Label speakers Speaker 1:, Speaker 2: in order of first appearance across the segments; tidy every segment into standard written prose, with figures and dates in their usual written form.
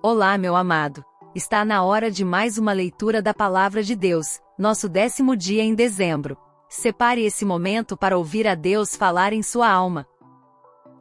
Speaker 1: Olá, meu amado. Está na hora de mais uma leitura da Palavra de Deus, nosso 10º dia em dezembro. Separe esse momento para ouvir a Deus falar em sua alma.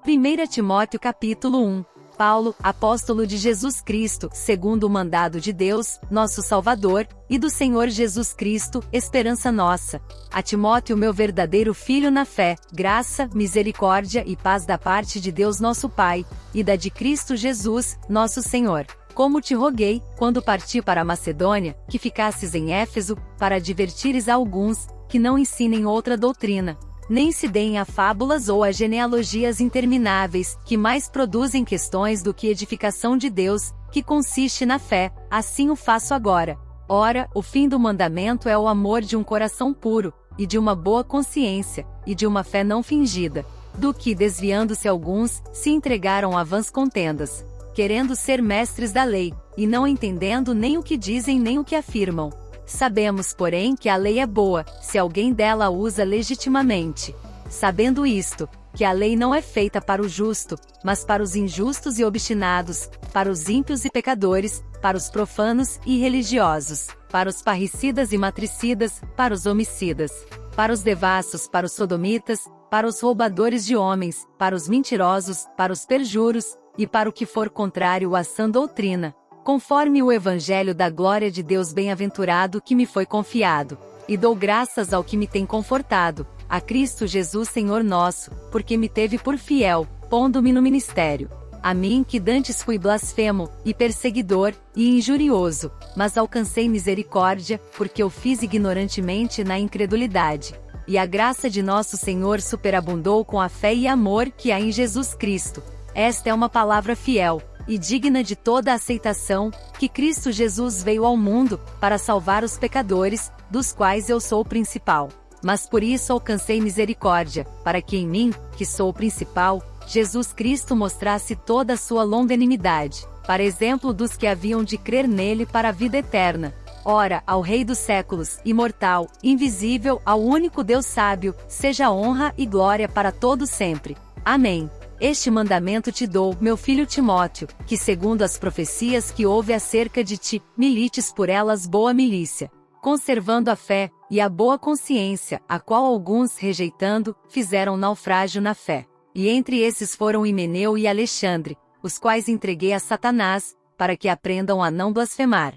Speaker 1: 1 Timóteo capítulo 1. Paulo, apóstolo de Jesus Cristo, segundo o mandado de Deus, nosso Salvador, e do Senhor Jesus Cristo, esperança nossa. A Timóteo, meu verdadeiro filho na fé, graça, misericórdia e paz da parte de Deus nosso Pai, e da de Cristo Jesus, nosso Senhor. Como te roguei, quando parti para a Macedônia, que ficasses em Éfeso, para advertires a alguns, que não ensinem outra doutrina, nem se deem a fábulas ou a genealogias intermináveis, que mais produzem questões do que edificação de Deus, que consiste na fé, assim o faço agora. Ora, o fim do mandamento é o amor de um coração puro, e de uma boa consciência, e de uma fé não fingida, do que, desviando-se alguns, se entregaram a vãs contendas, querendo ser mestres da lei, e não entendendo nem o que dizem nem o que afirmam. Sabemos, porém, que a lei é boa, se alguém dela a usa legitimamente. Sabendo isto, que a lei não é feita para o justo, mas para os injustos e obstinados, para os ímpios e pecadores, para os profanos e religiosos, para os parricidas e matricidas, para os homicidas, para os devassos, para os sodomitas, para os roubadores de homens, para os mentirosos, para os perjuros, e para o que for contrário à sã doutrina, conforme o evangelho da glória de Deus bem-aventurado que me foi confiado. E dou graças ao que me tem confortado, a Cristo Jesus Senhor nosso, porque me teve por fiel, pondo-me no ministério. A mim que dantes fui blasfemo, e perseguidor, e injurioso, mas alcancei misericórdia, porque eu fiz ignorantemente na incredulidade. E a graça de nosso Senhor superabundou com a fé e amor que há em Jesus Cristo. Esta é uma palavra fiel e digna de toda aceitação, que Cristo Jesus veio ao mundo, para salvar os pecadores, dos quais eu sou o principal. Mas por isso alcancei misericórdia, para que em mim, que sou o principal, Jesus Cristo mostrasse toda a sua longanimidade, para exemplo dos que haviam de crer nele para a vida eterna. Ora, ao Rei dos séculos, imortal, invisível, ao único Deus sábio, seja honra e glória para todos sempre. Amém. Este mandamento te dou, meu filho Timóteo, que segundo as profecias que houve acerca de ti, milites por elas boa milícia, conservando a fé, e a boa consciência, a qual alguns, rejeitando, fizeram naufrágio na fé. E entre esses foram Himeneu e Alexandre, os quais entreguei a Satanás, para que aprendam a não blasfemar.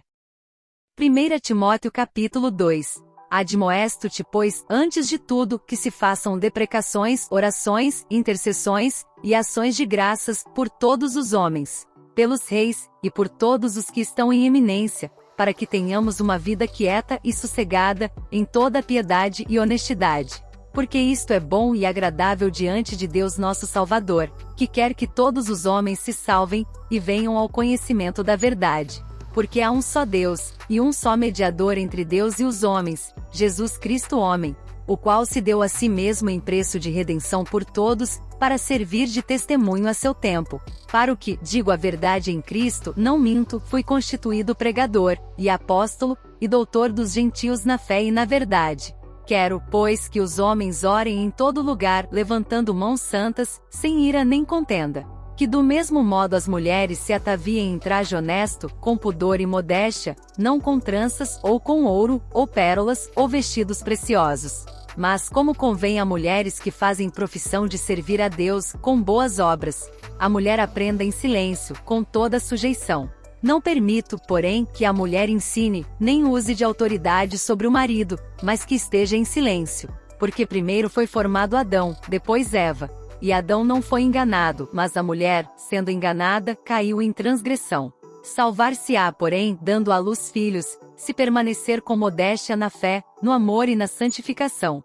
Speaker 1: 1 Timóteo capítulo 2. Admoesto-te, pois, antes de tudo, que se façam deprecações, orações, intercessões, e ações de graças, por todos os homens, pelos reis, e por todos os que estão em eminência, para que tenhamos uma vida quieta e sossegada, em toda piedade e honestidade. Porque isto é bom e agradável diante de Deus nosso Salvador, que quer que todos os homens se salvem, e venham ao conhecimento da verdade. Porque há um só Deus, e um só mediador entre Deus e os homens, Jesus Cristo homem, o qual se deu a si mesmo em preço de redenção por todos, para servir de testemunho a seu tempo. Para o que, digo a verdade em Cristo, não minto, fui constituído pregador, e apóstolo, e doutor dos gentios na fé e na verdade. Quero, pois, que os homens orem em todo lugar, levantando mãos santas, sem ira nem contenda. Que do mesmo modo as mulheres se ataviem em traje honesto, com pudor e modéstia, não com tranças, ou com ouro, ou pérolas, ou vestidos preciosos. Mas como convém a mulheres que fazem profissão de servir a Deus, com boas obras. A mulher aprenda em silêncio, com toda sujeição. Não permito, porém, que a mulher ensine, nem use de autoridade sobre o marido, mas que esteja em silêncio. Porque primeiro foi formado Adão, depois Eva. E Adão não foi enganado, mas a mulher, sendo enganada, caiu em transgressão. Salvar-se-á, porém, dando à luz filhos, se permanecer com modéstia na fé, no amor e na santificação.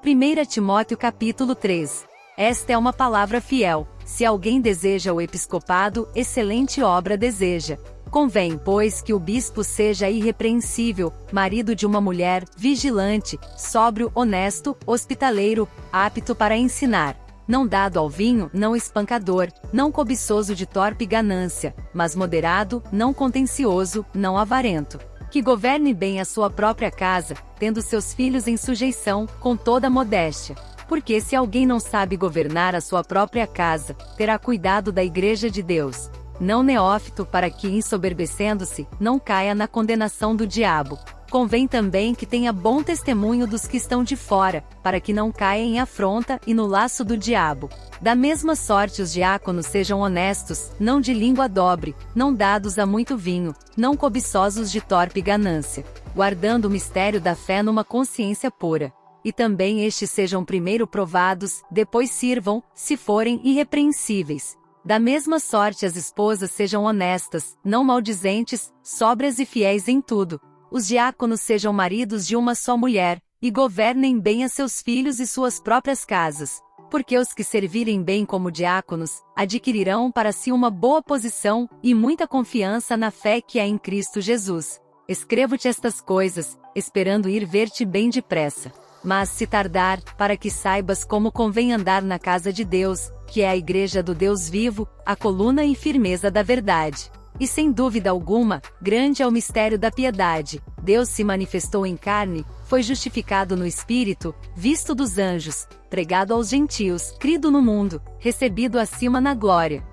Speaker 1: 1 Timóteo capítulo 3. Esta é uma palavra fiel. Se alguém deseja o episcopado, excelente obra deseja. Convém, pois, que o bispo seja irrepreensível, marido de uma mulher, vigilante, sóbrio, honesto, hospitaleiro, apto para ensinar. Não dado ao vinho, não espancador, não cobiçoso de torpe ganância, mas moderado, não contencioso, não avarento. Que governe bem a sua própria casa, tendo seus filhos em sujeição, com toda modéstia. Porque se alguém não sabe governar a sua própria casa, terá cuidado da igreja de Deus, não neófito, para que, ensoberbecendo-se, não caia na condenação do diabo. Convém também que tenha bom testemunho dos que estão de fora, para que não caia em afronta e no laço do diabo. Da mesma sorte os diáconos sejam honestos, não de língua dobre, não dados a muito vinho, não cobiçosos de torpe ganância, guardando o mistério da fé numa consciência pura. E também estes sejam primeiro provados, depois sirvam, se forem irrepreensíveis. Da mesma sorte as esposas sejam honestas, não maldizentes, sóbrias e fiéis em tudo. Os diáconos sejam maridos de uma só mulher, e governem bem a seus filhos e suas próprias casas. Porque os que servirem bem como diáconos, adquirirão para si uma boa posição, e muita confiança na fé que é em Cristo Jesus. Escrevo-te estas coisas, esperando ir ver-te bem depressa. Mas se tardar, para que saibas como convém andar na casa de Deus, que é a igreja do Deus vivo, a coluna e firmeza da verdade. E sem dúvida alguma, grande é o mistério da piedade. Deus se manifestou em carne, foi justificado no Espírito, visto dos anjos, pregado aos gentios, crido no mundo, recebido acima na glória.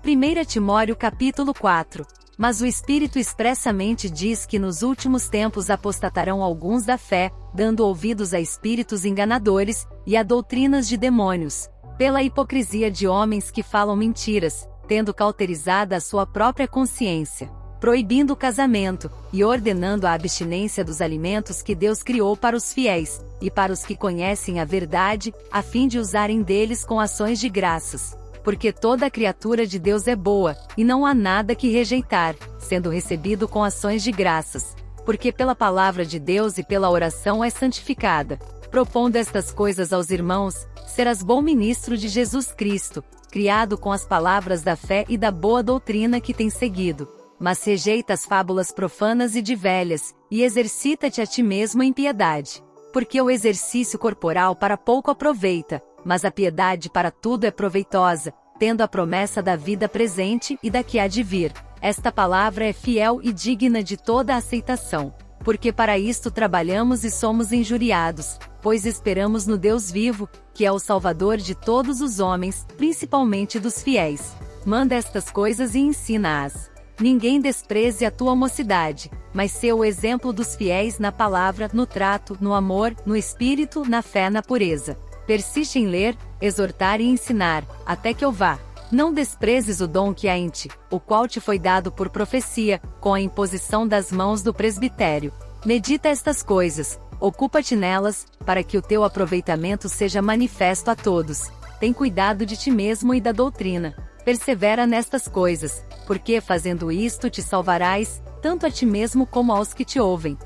Speaker 1: 1 Timóteo capítulo 4. Mas o Espírito expressamente diz que nos últimos tempos apostatarão alguns da fé, dando ouvidos a espíritos enganadores, e a doutrinas de demônios, pela hipocrisia de homens que falam mentiras, tendo cauterizada a sua própria consciência, proibindo o casamento, e ordenando a abstinência dos alimentos que Deus criou para os fiéis, e para os que conhecem a verdade, a fim de usarem deles com ações de graças. Porque toda criatura de Deus é boa, e não há nada que rejeitar, sendo recebido com ações de graças. Porque pela palavra de Deus e pela oração é santificada. Propondo estas coisas aos irmãos, serás bom ministro de Jesus Cristo, criado com as palavras da fé e da boa doutrina que tens seguido. Mas rejeita as fábulas profanas e de velhas, e exercita-te a ti mesmo em piedade. Porque o exercício corporal para pouco aproveita, mas a piedade para tudo é proveitosa, tendo a promessa da vida presente e da que há de vir. Esta palavra é fiel e digna de toda aceitação. Porque para isto trabalhamos e somos injuriados, pois esperamos no Deus vivo, que é o Salvador de todos os homens, principalmente dos fiéis. Manda estas coisas e ensina-as. Ninguém despreze a tua mocidade, mas sê o exemplo dos fiéis na palavra, no trato, no amor, no espírito, na fé, na pureza. Persiste em ler, exortar e ensinar, até que eu vá. Não desprezes o dom que há em ti, o qual te foi dado por profecia, com a imposição das mãos do presbitério. Medita estas coisas, ocupa-te nelas, para que o teu aproveitamento seja manifesto a todos. Tem cuidado de ti mesmo e da doutrina. Persevera nestas coisas, porque fazendo isto te salvarás, tanto a ti mesmo como aos que te ouvem.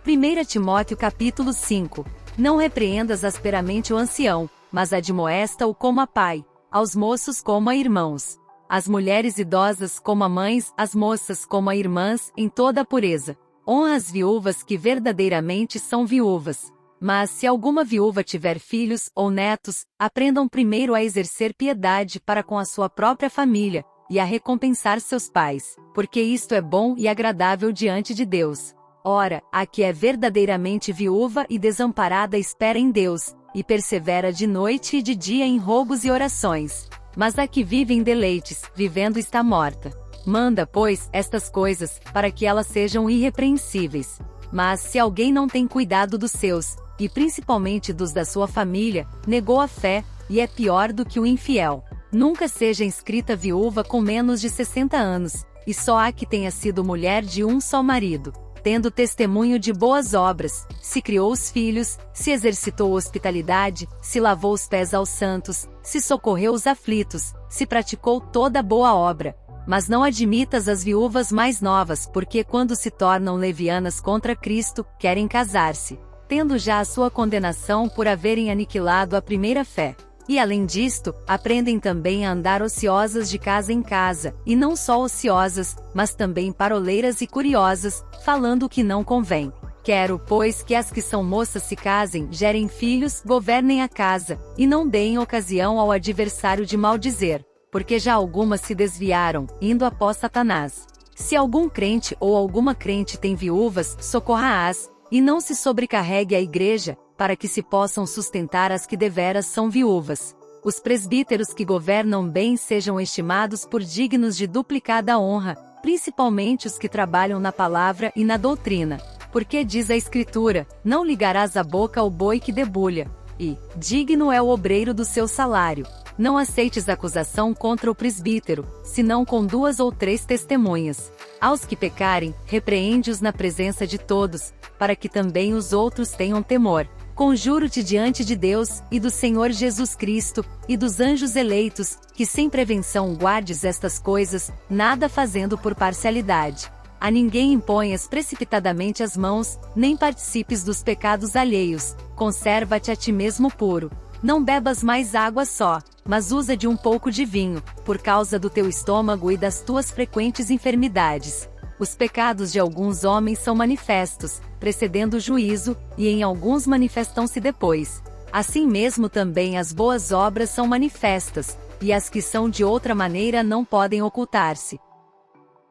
Speaker 1: 1 Timóteo capítulo 5. Não repreendas asperamente o ancião, mas admoesta-o como a pai, aos moços como a irmãos, as mulheres idosas como a mães, as moças como a irmãs, em toda a pureza. Honra as viúvas que verdadeiramente são viúvas. Mas se alguma viúva tiver filhos ou netos, aprendam primeiro a exercer piedade para com a sua própria família, e a recompensar seus pais, porque isto é bom e agradável diante de Deus. Ora, a que é verdadeiramente viúva e desamparada espera em Deus, e persevera de noite e de dia em rogos e orações. Mas a que vive em deleites, vivendo está morta. Manda, pois, estas coisas, para que elas sejam irrepreensíveis. Mas se alguém não tem cuidado dos seus, e principalmente dos da sua família, negou a fé, e é pior do que o infiel. Nunca seja inscrita viúva com menos de 60 anos, e só há que tenha sido mulher de um só marido, tendo testemunho de boas obras, se criou os filhos, se exercitou hospitalidade, se lavou os pés aos santos, se socorreu os aflitos, se praticou toda boa obra. Mas não admitas as viúvas mais novas, porque quando se tornam levianas contra Cristo, querem casar-se, tendo já a sua condenação por haverem aniquilado a primeira fé. E além disto, aprendem também a andar ociosas de casa em casa, e não só ociosas, mas também paroleiras e curiosas, falando o que não convém. Quero, pois, que as que são moças se casem, gerem filhos, governem a casa, e não deem ocasião ao adversário de maldizer, porque já algumas se desviaram, indo após Satanás. Se algum crente ou alguma crente tem viúvas, socorra-as, e não se sobrecarregue a igreja, para que se possam sustentar as que deveras são viúvas. Os presbíteros que governam bem sejam estimados por dignos de duplicada honra, principalmente os que trabalham na palavra e na doutrina. Porque diz a Escritura: não ligarás a boca ao boi que debulha, e digno é o obreiro do seu salário. Não aceites acusação contra o presbítero, senão com 2 ou 3 testemunhas. Aos que pecarem, repreende-os na presença de todos, para que também os outros tenham temor. Conjuro-te diante de Deus, e do Senhor Jesus Cristo, e dos anjos eleitos, que sem prevenção guardes estas coisas, nada fazendo por parcialidade. A ninguém imponhas precipitadamente as mãos, nem participes dos pecados alheios. Conserva-te a ti mesmo puro. Não bebas mais água só, mas usa de um pouco de vinho, por causa do teu estômago e das tuas frequentes enfermidades. Os pecados de alguns homens são manifestos, precedendo o juízo, e em alguns manifestam-se depois. Assim mesmo também as boas obras são manifestas, e as que são de outra maneira não podem ocultar-se.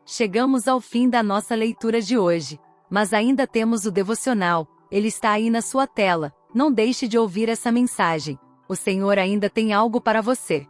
Speaker 1: Chegamos ao fim da nossa leitura de hoje, mas ainda temos o devocional, ele está aí na sua tela. Não deixe de ouvir essa mensagem. O Senhor ainda tem algo para você.